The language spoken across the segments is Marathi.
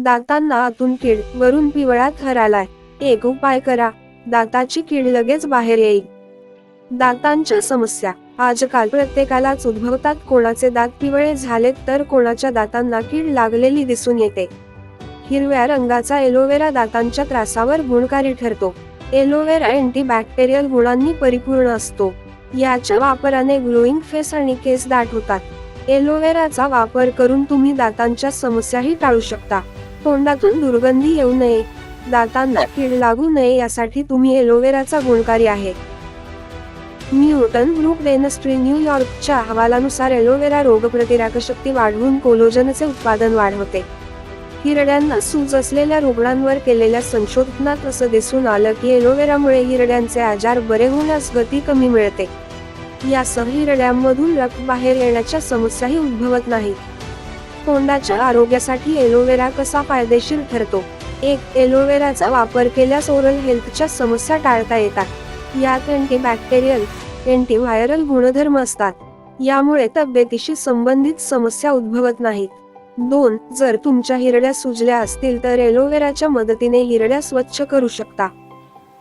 दातांना आतून कीड, वरून पिवळा थर आलाय. एक उपाय करा, दाताची कीड लगेच बाहेर येईल. दातांच्या समस्या आजकाल प्रत्येकालाच उद्भवतात. कोणाचे दात पिवळे झालेत तर कोणाच्या दातांना कीड लागलेली दिसून येते. हिरव्या रंगाचा एलोवेरा दातांच्या त्रासावर गुणकारी ठरतो. एलोवेरा अँटीबॅक्टेरियल गुणांनी परिपूर्ण असतो. याच्या वापराने ग्लोईंग फेस आणि केस दाट होतात. एलोवेराचा वापर करून तुम्ही दातांच्या समस्याही टाळू शकता. तोंडातून दुर्गंधी येऊ नये, दातांना कीड लागू नये यासाठी तुम्ही एलोवेराचा गुणकारी आहे. न्यूटन ग्रुप डेन्टिस्ट्री न्यूयॉर्कच्या अहवालानुसार एलोवेरा रोगप्रतिकारकशक्ती वाढवून कोलाजनचे उत्पादन वाढवते. हिरड्यांना सूज असलेल्या रुग्णांवर केलेल्या संशोधनात असं दिसून आलं की एलोवेरामुळे हिरड्यांचे आजार बरे होण्यास गती कमी मिळते. यासह हिरड्यांमधून रक्त बाहेर येण्याच्या समस्याही उद्भवत नाहीत. तोंडाच्या आरोग्यासाठी एलोवेरा कसा फायदेशीर ठरतो? 1. एलोवेराचा वापर केल्यास ओरल हेल्थच्या समस्या टाळता येतात. यात अँटीबॅक्टेरियल, अँटीव्हायरल गुणधर्म असतात. यामुळे तब्येतीशी संबंधित समस्या उद्भवत नाहीत. 2. जर तुमच्या हिरड्या सुजल्या असतील तर एलोवेराच्या मदतीने हिरड्या स्वच्छ करू शकता.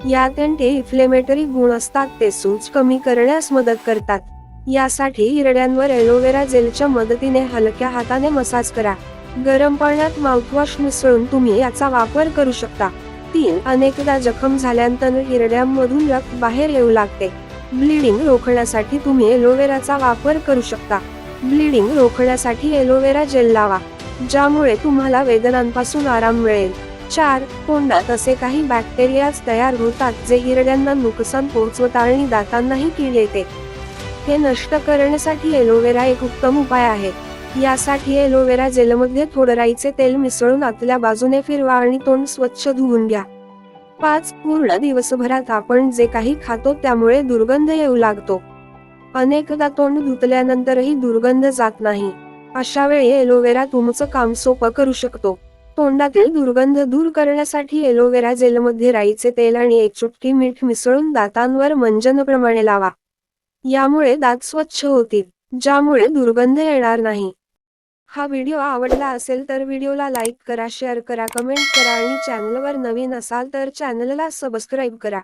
यात अँटी इन्फ्लेमेटरी गुण असतात, ते सूज कमी करण्यास मदत करतात. यासाठी हिरड्यांवर एलोवेरा जेलच्या मदतीने हलक्या हाताने मसाज करा. गरम पाण्यात माउथवॉश मिसळून तुम्ही याचा वापर करू शकता. 3. अनेकदा जखम झाल्यानंतर हिरड्यांमधून रक्त बाहेर येऊ लागते. ब्लिडिंग रोखण्यासाठी तुम्ही एलोवेराचा वापर करू शकता. ब्लिडिंग रोखण्यासाठी एलोवेरा जेल लावा, ज्यामुळे तुम्हाला वेदनांपासून आराम मिळेल. 4. तोंडात असे काही बॅक्टेरियाज तयार होतात जे हिरड्यांना नुकसान पोहोचवतात आणि दातांनाही कीड येते. हे नष्ट करण्यासाठी एलोवेरा एक उत्तम उपाय आहे. यासाठी एलोवेरा जेलमध्ये थोडं राईचे तेल मिसळून आतल्या बाजूने फिरवा आणि तोंड स्वच्छ धुवून घ्या. 5. पूर्ण दिवसभरात आपण जे काही खातो त्यामुळे दुर्गंध येऊ लागतो. अनेकदा तोंड धुतल्यानंतरही दुर्गंध जात नाही. अशा वेळी एलोवेरा तुमचं काम सोपं करू शकतो. तोंडातील दुर्गंध दूर करण्यासाठी एलोवेरा जेलमध्ये राईचे तेल आणि एक चुटकी मीठ मिसळून दातांवर मंजनप्रमाणे लावा. यामुळे दात स्वच्छ होतील, ज्यामुळे दुर्गंध येणार नाही. हा व्हिडिओ आवडला असेल तर व्हिडिओला लाईक करा, शेअर करा, कमेंट करा आणि चॅनलवर नवीन असाल तर चॅनलला सबस्क्राईब करा.